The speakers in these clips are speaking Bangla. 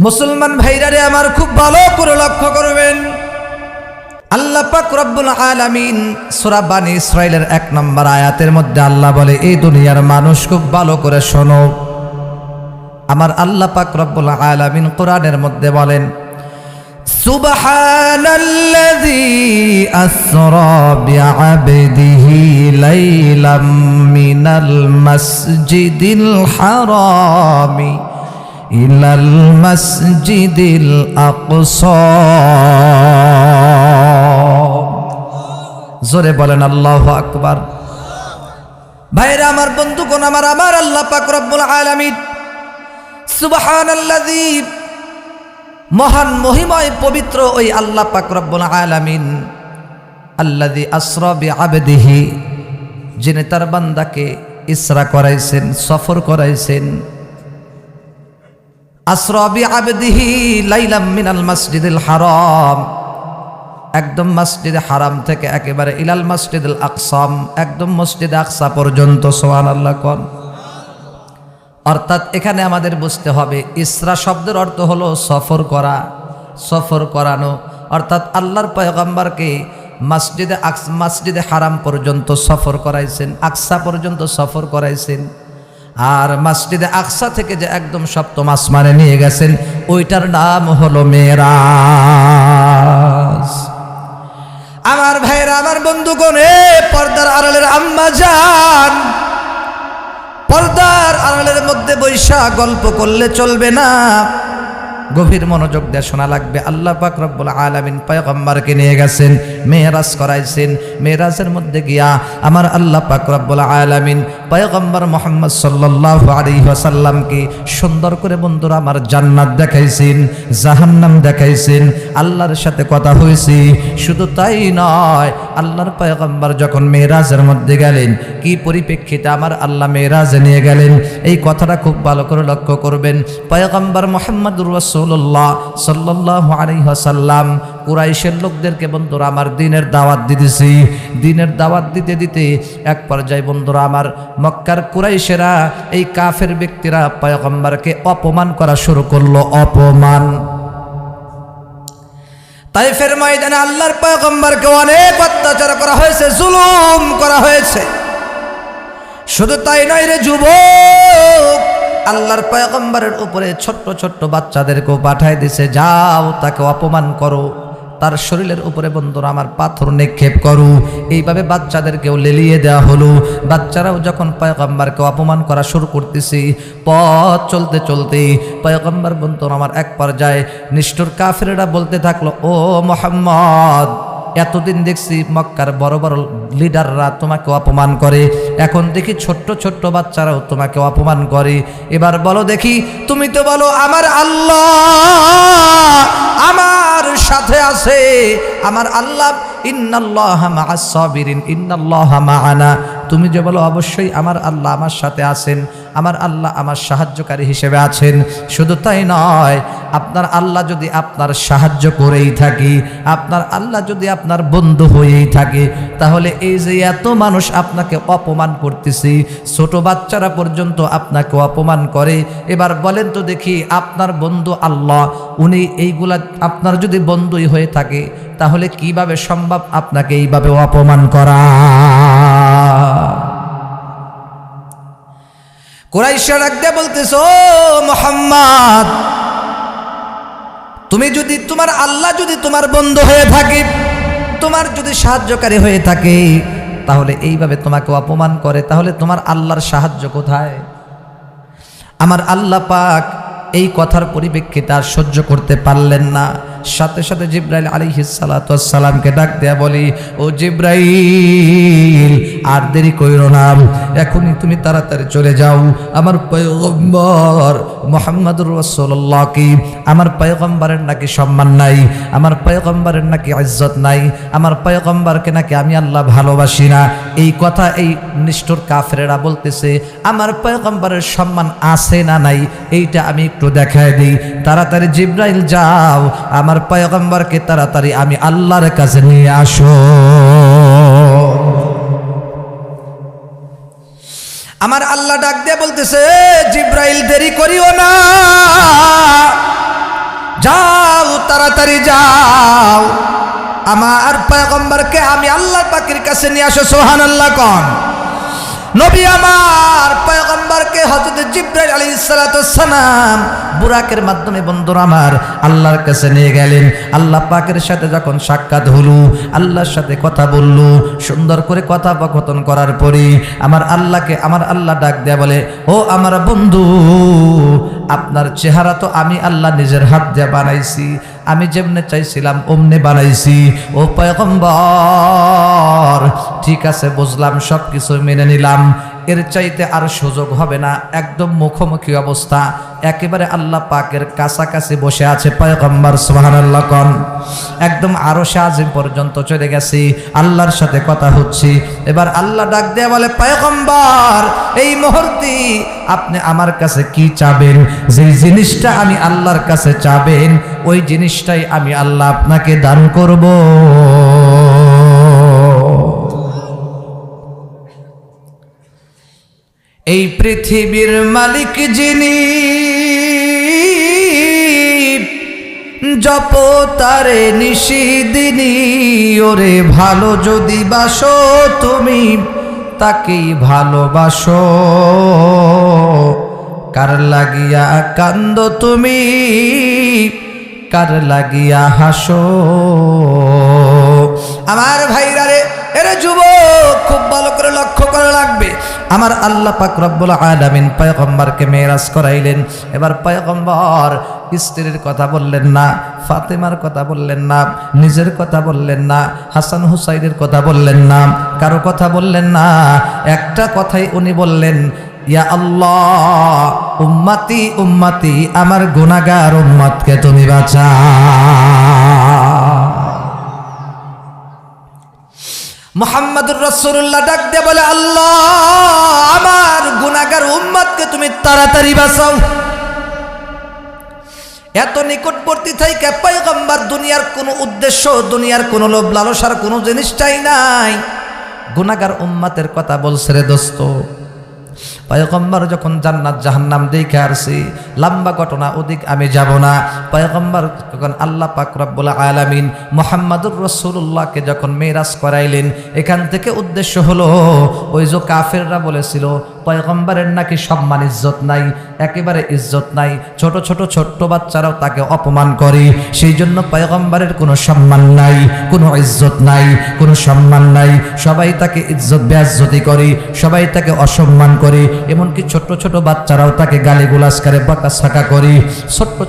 মুসলমান ভাইরারে আমার খুব ভালো করে লক্ষ্য করবেন। আল্লাহ পাক রব্বুল আলামিন সূরা বানী ইসরাঈলের 1 নম্বর আয়াতের মধ্যে আল্লাহ বলে, এই দুনিয়ার মানুষ খুব ভালো করে শোনো। আমার আল্লাহ পাক রব্বুল আলামিন কোরআনের মধ্যে বলেন, সুবহানাল্লাযী আসরা বিআবদিহি লাইলাম মিনাল মাসজিদিল হারামি ইলাল মাসজিদিল আকসা। জোরে বলেন আল্লাহু আকবার। ভাইরা আমার, বন্ধুগণ আমার, আল্লাহ পাক রব্বুল আলামিন সুবহানাল্লাযী, মহান মহিময় পবিত্র ওই আল্লাহ পাক রব্বুল আলামিন, আল্লাযী আসরা বিআবদিহি, যিনি তার বান্দাকে ইসরা করাইছেন, সফর করাইছেন। আসরা বিআবদিহি লাইলাম মিনাল মাসজিদিল হারাম, একদম মসজিদে হারাম থেকে একেবারে ইলাল মসজিদুল আকসাম, একদম মসজিদে আকসা পর্যন্ত। সুবহানাল্লাহ কোন। অর্থাৎ এখানে আমাদের বুঝতে হবে, ইসরা শব্দের অর্থ হলো সফর করা, সফর করানো। অর্থাৎ আল্লাহর পয়গম্বরকে মসজিদে হারাম পর্যন্ত সফর করাইছেন, আকসা পর্যন্ত সফর করাইছেন। আর মসজিদে আকসা থেকে যে একদম সপ্তম আসমানে নিয়ে গেছেন, ওইটার নাম হলো মেরাজ। আমার ভাইরা আমার, বন্ধুগণ, পর্দার আড়ালের আম্মা জান, পর্দার আড়ালের মধ্যে বৈশা গল্প করলে চলবে না, গভীর মনোযোগ দিয়ে শোনা লাগবে। আল্লাহ পাক রব্বুল আলামিন পয়গম্বরকে নিয়ে গেছেন, মেরাজ করাইছেন। মেরাজের মধ্যে গিয়া আমার আল্লাহ পাক রব্বুল আলামিন পয়গম্বর মুহাম্মদ সাল্লাল্লাহু আলাইহি ওয়াসাল্লামকে সুন্দর করে বন্ধুরা আমার জান্নাত দেখাইছেন, জাহান্নাম দেখাইছেন, আল্লাহর সাথে কথা হয়েছে। শুধু তাই নয়, আল্লাহর পয়গম্বর যখন মেরাজের মধ্যে গেলেন, কি পরিপ্রেক্ষিতে আমার আল্লাহ মেরাজে নিয়ে গেলেন, এই কথাটা খুব ভালো করে লক্ষ্য করবেন। পয়গম্বর মুহাম্মদুর রাসূলুল্লাহ সাল্লাল্লাহু আলাইহি ওয়াসাল্লাম কুরাইশের লোকদেরকে বন্ধুরা আমার দিনের দাওয়াত দিতেছি। দিনের দাওয়াত দিতে দিতে এক পর্যায়ে বন্ধুরা আমার মক্কার কুরাইশেরা, এই কাফের ব্যক্তিরা পয়গম্বরকে অপমান করা শুরু করলো, অপমান। তাইফের ময়দানে আল্লাহর পয়গম্বরকে অনেক অত্যাচার করা হয়েছে, জুলুম করা হয়েছে। শুধু তাই নয় রে যুবক, আল্লাহর পয়গম্বরের উপরে ছোট্ট ছোট্ট বাচ্চাদেরকেও পাঠায় দিছে, যাও তাকে অপমান করো, তার শরীরের উপরে বন্ধুরা আমার পাথর নিক্ষেপ করো। এইভাবে বাচ্চাদেরকেও লেলিয়ে দেওয়া হলো। বাচ্চারাও যখন পয়গম্বরকে অপমান করা শুরু করতেছে, পথ চলতে চলতে পয়গম্বর বন্ধুরা আমার এক পর্যায়ে নিষ্ঠুর কাফেরেরা বলতে থাকলো, ও মুহাম্মদ, এতদিন দেখছি মক্কার বড় বড় লিডাররা তোমাকে অপমান করে, এখন দেখি ছোট্ট ছোট্ট বাচ্চারাও তোমাকে অপমান করে। এবার বলো দেখি, তুমি তো বলো আমার আল্লাহ আমার সাথে আছে, আমার আল্লাহ ইন্নাল্লাহা মাআস সাবিরিন ইন্নাল্লাহা মাআনা, তুমি যে বলো অবশ্যই আমার আল্লাহ আমার সাথে আছেন, আমার আল্লাহ আমার সাহায্যকারী হিসেবে আছেন। শুধু তাই নয়, আপনার আল্লাহ যদি আপনার সাহায্য করেই থাকে, আপনার আল্লাহ যদি আপনার বন্ধু হয়েই থাকে, তাহলে এই যে এত মানুষ আপনাকে অপমান করতেছে, ছোট বাচ্চারা পর্যন্ত আপনাকে অপমান করে, এবার বলেন তো দেখি, আপনার বন্ধু আল্লাহ, উনি এইগুলা আপনার যদি বন্ধুই হয়ে থাকে, তাহলে কিভাবে সম্ভব আপনাকে এইভাবে অপমান করা? কুরাইশরা ডাক দিয়ে বলতেছে, ও মুহাম্মদ, তুমি যদি, তোমার আল্লাহ যদি তোমার বন্ধু হয়ে থাকে, তোমার যদি সাহায্যকারী হয়ে থাকে, তাহলে এইভাবে তোমাকে অপমান করে, তাহলে তোমার আল্লাহর সাহায্য কোথায়? আমার আল্লাহ পাক এই কথার পরিপ্রেক্ষিতে আর সহ্য করতে পারলেন না। সাথে সাথে জিব্রাইল আলাইহিস সালাতু ওয়াস সালামকে ডাক দেয়া বলি, ও জিব্রাইল, আর দেরি কইরো না, এখনই তুমি তাড়াতাড়ি চলে যাও। আমার পয়গম্বর মুহাম্মদুর রাসূলুল্লাহ কি, আমার পয়গম্বরের নাকি সম্মান নাই, আমার পয়গম্বরের নাকি ইজ্জত নাই, আমার পয়গম্বরকে নাকি আমি আল্লাহ ভালোবাসি না। এই কথা এই নিষ্ঠুর কাফেরেরা বলতেছে। আমার পয়গম্বরের সম্মান আছে না নাই, এইটা আমি একটু দেখায় দিই। তাড়াতাড়ি জিব্রাইল যাও, আমার পয়গম্বরকে তাড়াতাড়ি আমি আল্লাহর কাছে নিয়ে আসো। আমার আল্লাহ ডাক দিয়ে বলতেছে, জিব্রাইল দেরি করিও না, যাও তাড়াতাড়ি যাও, আমার পয়গম্বরকে আমি আল্লাহ পাকের কাছে নিয়ে আসো। সুবহানাল্লাহ কোন নবী আমার পয়গম্বরকে হযরত জিবরাইল আলাইহিস সালাতু ওয়াস সালাম বুরাকের মাধ্যমে বন্ধুরা আমার আল্লাহর কাছে নিয়ে গেলেন। আল্লাহ পাকের সাথে যখন সাক্ষাৎ হলো, আল্লাহর সাথে কথা বলল, সুন্দর করে কথোপকথন করার পরে আমার আল্লাহকে আমার আল্লাহ ডাক দেয়া বলে, ও আমার বন্ধু, আপনার চেহারা তো আমি আল্লাহ নিজের হাত দিয়ে বানাইছি, আমি যেমনে চাইছিলাম অমনে বানাইছি। ও পয়গম্বর, ঠিক আছে বুঝলাম, সব কিছু মেনে নিলাম, এর চাইতে আর সুযোগ হবে না। একদম মুখোমুখি অবস্থা, একেবারে আল্লাহ পাকের কাছাকাছি বসে আছে পয়গম্বর। সুবহানাল্লাহ কোন একদম আরশে আজিম পর্যন্ত চলে গেছি, আল্লাহর সাথে কথা হচ্ছে। এবার আল্লাহ ডাক দেয়া বলে, পয়গম্বর এই মুহূর্তে আপনি আমার কাছে কি চাবেন? যে জিনিসটা আমি আল্লাহর কাছে চাবেন, ওই জিনিসটাই আমি আল্লাহ আপনাকে দান করব। এই পৃথিবীর মালিক যিনি, জপ তারে নিশিদিনী, ওরে ভালো যদি বাসো তুমি তাকেই ভালোবাসো, কার লাগিয়া কান্দ তুমি, কার লাগিয়া হাসো। আমার ভাইরা রে, এরে যুবক, খুব ভালো করে লক্ষ্য করা লাগবে। আমার আল্লাহ পাক রব্বুল আলামিন পয়গম্বরকে মেরাজ করাইলেন। এবার পয়গম্বর স্ত্রীর কথা বললেন না, ফাতেমার কথা বললেন না, নিজের কথা বললেন না, হাসান হুসাইনের কথা বললেন না, কারো কথা বললেন না। একটা কথাই উনি বললেন, ইয়া আল্লাহ, উম্মতি উম্মতি, আমার গুনাহগার উম্মতকে তুমি বাঁচাও। মুহাম্মদুর রাসূলুল্লাহ ডাক দিয়ে বলে, আল্লাহ, আমার গুনাহগার উম্মতকে তুমি তাড়াতাড়ি বাঁচাও। এত নিকটবর্তী থেকে পয়গম্বর দুনিয়ার কোনো উদ্দেশ্য, দুনিয়ার কোনো লোভ লালসার কোনো জিনিস চাই নাই, গুনাহগার উম্মতের কথা বলছে রে দোস্ত। পয়গম্বর যখন জান্নাত জাহান্নাম দেখে আসছি, লম্বা ঘটনা, ওদিক আমি যাব না। পয়গম্বর যখন আল্লাহ পাক রব্বুল আলামিন মুহাম্মদুর রাসূলুল্লাহকে যখন মেরাজ করাইলেন, এখান থেকে উদ্দেশ্য হলো, ওই যে কাফেররা বলেছিল পয়গম্বরের নাকি সম্মান ইজ্জত নাই, একেবারে ইজ্জত নাই, ছোট ছোট বাচ্চারাও তাকে অপমান করে, সেই জন্য পয়গম্বরের কোনো সম্মান নাই, কোনো ইজ্জত নাই, কোনো সম্মান নাই, সবাই তাকে ইজ্জত বেইজ্জতি করে, সবাই তাকে অসম্মান করে, এমনকি ছোট্ট ছোট বাচ্চারাও তাকে গালিগুলাজ করে, বকাঝকা করে,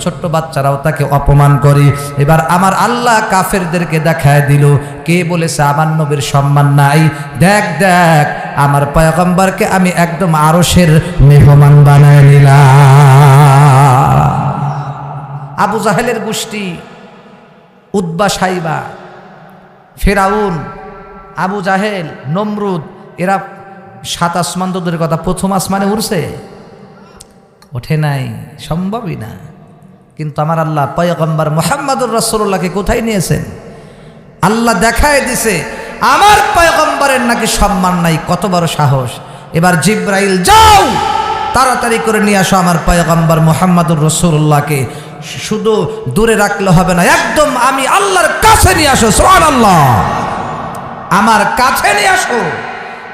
ছোট্ট বাচ্চারাও তাকে অপমান করে। এবার আমার আল্লাহ কাফেরদেরকে দেখায় দিল, কে বলেছে আমার নবীর সম্মান নাই? দেখ দেখ, আমার পয়গম্বরকে আমি একদম আরশের মেহমান বানায় নিলাম। আবু জাহেলের গোষ্ঠী, উতবা সাইবা, ফেরাউন, আবু জাহেল, নমরুদ, এরা 7 আসমান দূরের কথা, প্রথম আসমানে উড়ছে? ওঠে নাই, সম্ভবই না। কিন্তু আমার আল্লাহ পয়গম্বর মুহাম্মদুর রাসূলুল্লাহকে কোথায় নিয়েছেন? আল্লাহ দেখায় দিছে আমার পয়গম্বরের নাকি সম্মান নাই। কত বড় সাহস! এবার জিবরাইল, যাও তাড়াতাড়ি করে নিয়ে আসো আমার পয়গম্বর মুহাম্মদুর রাসূলুল্লাহকে। শুধু দূরে রাখলে হবে না, একদম আমি আল্লাহর কাছে নিয়ে আসো। সুবহানাল্লাহ, আমার কাছে নিয়ে আসো।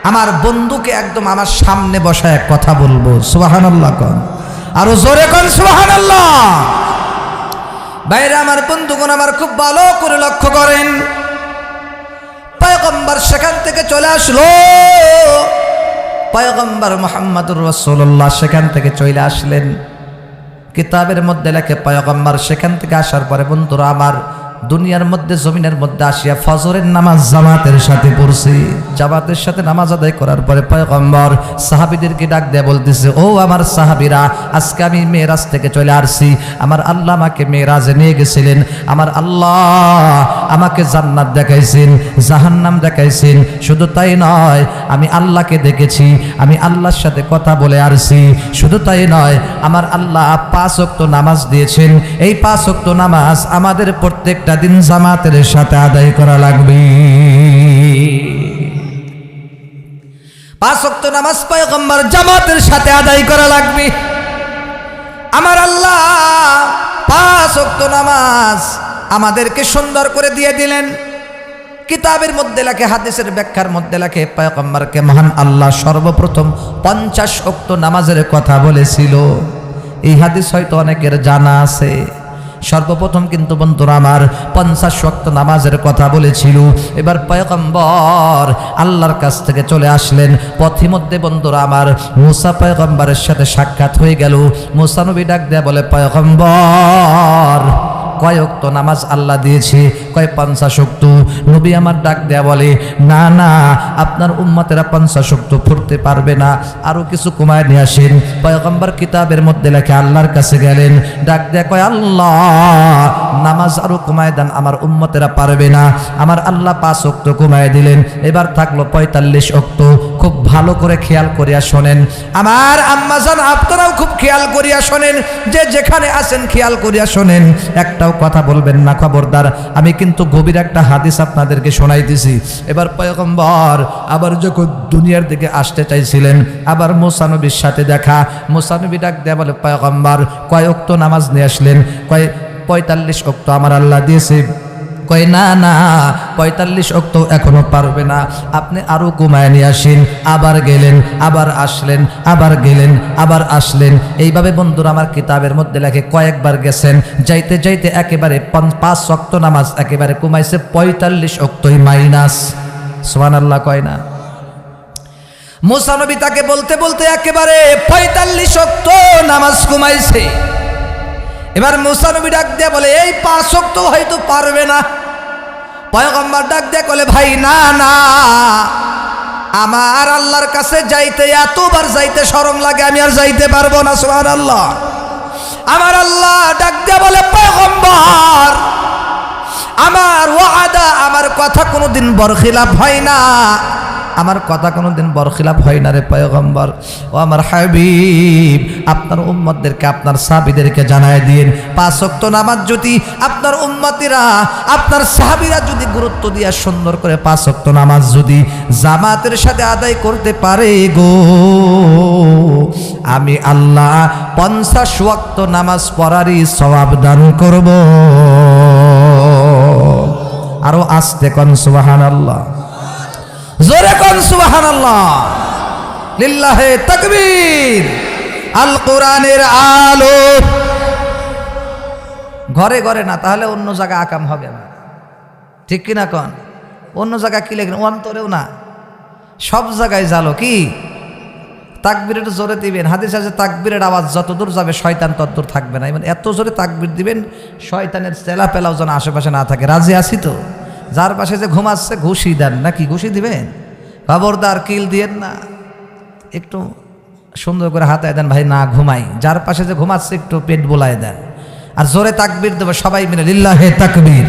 আমার বন্ধুকে একদম আমার সামনে বসায় কথা বলবো। সুবহানাল্লাহ কোন, আরো জোরে কোন সুবহানাল্লাহ। বাইরে আমার বন্ধুগণ, আমার খুব ভালো করে লক্ষ্য করেন, পয়গম্বর সেখান থেকে চলে আসলো। পয়গম্বর মুহাম্মদুর রাসূলুল্লাহ সেখান থেকে চলে আসলেন। কিতাবের মধ্যে লেখে পয়গম্বর সেখান থেকে আসার পরে বন্ধুরা আমার, দুনিয়ার মধ্যে জমিনের মধ্যে আসিয়া ফজরের নামাজ জামাতের সাথে পড়ছি। জামাতের সাথে নামাজ আদায় করার পরে পয়গম্বর সাহাবীদেরকে ডাক দিয়ে বলতেছে, ও আমার সাহাবীরা, আজকে আমি মেরাজ থেকে চলে আসছি। আমার আল্লাহ আমাকে মেরাজে নিয়ে গেছিলেন। আমার আল্লাহ আমাকে জান্নাত দেখাইছেন, জাহান্নাম দেখাইছেন। শুধু তাই নয়, আমি আল্লাহকে দেখেছি, আমি আল্লাহর সাথে কথা বলে আসছি। শুধু তাই নয়, আমার আল্লাহ 5 ওয়াক্ত নামাজ দিয়েছেন। এই 5 ওয়াক্ত নামাজ আমাদের প্রত্যেকটা দিন জামাতের সাথে আদায় করা লাগবে। 5 ওয়াক্ত নামাজ পয়গম্বর জামাতের সাথে আদায় করা লাগবে। আমার আল্লাহ 5 ওয়াক্ত নামাজ আমাদেরকে সুন্দর করে দিয়ে দিলেন। কিতাবের মধ্যে লেখে, হাদিসের ব্যাখ্যার মধ্যে লেখে, পয়গম্বরকে মহান আল্লাহ সর্বপ্রথম 50 ওয়াক্ত নামাজের কথা বলেছিল। এই হাদিস হয়তো অনেকের জানা আছে। সর্বপ্রথম কিন্তু বন্ধুরা আমার 50 ওয়াক্ত নামাজের কথা বলেছিল। এবার পয়গম্বর আল্লাহর কাছ থেকে চলে আসলেন। পথির মধ্যে বন্ধুরা আমার মুসা পয়গম্বরের সাথে সাক্ষাৎ হয়ে গেল। মুসা নবী ডাক দেয়া বলে, পয়গম্বর কয় ওয়াক্ত নামাজ আল্লাহ দিয়েছে? কয় 50 ওয়াক্ত। নবী আমার ডাক দেয়া বলে, না না, আপনার উম্মতেরা 50 ওয়াক্ত পড়তে পারবে না, আরো কিছু কমায় নিয়ে আসেন। পয়গম্বর কিতাবের মধ্যে লেখে আল্লাহর কাছে গেলেন, ডাক দেয়া কয়, আল্লাহ নামাজ আরো কমায় দেন, আমার উম্মতেরা পারবে না। আমার আল্লাহ 5 ওয়াক্ত কমায় দিলেন। এবার থাকলো 45 ওয়াক্ত। খুব ভালো করে খেয়াল করিয়া শোনেন আমার আম্মাজান, আপনারাও খুব খেয়াল করিয়া শোনেন, যে যেখানে আছেন খেয়াল করিয়া শোনেন, একটাও কথা বলবেন না, খবরদার। আমি কিন্তু গভীর একটা হাদিস আপনাদেরকে শোনাইতেছি। এবার পয়গম্বর আবার যখন দুনিয়ার দিকে আসতে চাইছিলেন, আবার মুসা নবীর সাথে দেখা। মুসা নবী ডাক দেয়া বলে, পয়গম্বর কয় ওয়াক্ত নামাজ নিয়ে আসলেন? কয় 45 ওয়াক্ত আমার আল্লাহ দিয়েছে। কয় না না, 45 ওয়াক্ত এখনো পারবে না, আপনি আরো কমায় নিয়ে আসেন। আবার গেলেন, আবার আসলেন, আবার গেলেন, আবার আসলেন। এইভাবে বন্ধুরা আমার কিতাবের মধ্যে লেখে কয়েকবার গেছেন, যাইতে যাইতে একেবারে 5 ওয়াক্ত নামাজ একেবারে কমাইছে, 45 ওয়াক্তই মাইনাস। সুবহানাল্লাহ কয় না? মুসা নবী তাকে বলতে বলতে একেবারে 45 ওয়াক্ত নামাজ কমাইছে। এবার মুসা নবী ডাক দিয়ে বলে, এই 5 ওয়াক্ত হয়তো পারবে না। পয়গম্বর ডাক দিয়ে বলে, ভাই না না, আমার আল্লাহর কাছে যাইতে এতবার যাইতে শরম লাগে, আমি আর যাইতে পারবো না। সুবহানাল্লাহ। আমার আল্লাহ ডাক দিয়ে বলে, পয়গম্বর আমার ওয়াদা, আমার কথা কোনোদিন বরখিলাফ হয় না, আমার কথা কোনোদিন বরখিলাফ হয় না রে পয়গম্বর। ও আমার হাবিব, আপনার উম্মতদেরকে, আপনার সাহাবীদেরকে জানায় দিন, 5 ওয়াক্ত নামাজ যদি আপনার উম্মতিরা, আপনার সাহাবীরা যদি গুরুত্ব দিয়া সুন্দর করে 5 ওয়াক্ত নামাজ যদি জামাতের সাথে আদায় করতে পারে গো, আমি আল্লাহ 50 ওয়াক্ত নামাজ পড়ারই সওয়াব দান করব। আরো আস্তে কোন সুবহানাল্লাহ, জোরে কোন সুবহানাল্লাহ, লিল্লাহে তাকবীর। আল কোরআনের আলো ঘরে ঘরে না, তাহলে অন্য জায়গায় আকাম হবে না, ঠিক কিনা কোন? অন্য জায়গায় কি লেখেন? অন্তরেও না, সব জায়গায় জালো। কি তাকবীর একটু জোরে দিবেন। হাদিস আছে তাকবীরের আওয়াজ যত দূর যাবে শয়তান তত দূর থাকবে না। মানে এত জোরে তাকবীর দিবেন শয়তানের চেলা পেলাও যেন আশেপাশে না থাকে। রাজি আছি তো? যার পাশে যে ঘুমাচ্ছে ঘুষি দেন নাকি? ঘুষি দিবেন? খবরদার কিল দিয়েন না, একটু সুন্দর করে হাতায় দেন, ভাই না ঘুমাই। যার পাশে যে ঘুমাচ্ছে একটু পেট বোলায় দেন, আর জোরে তাকবীর দেবে সবাই মিলে, লিল্লাহে তাকবীর।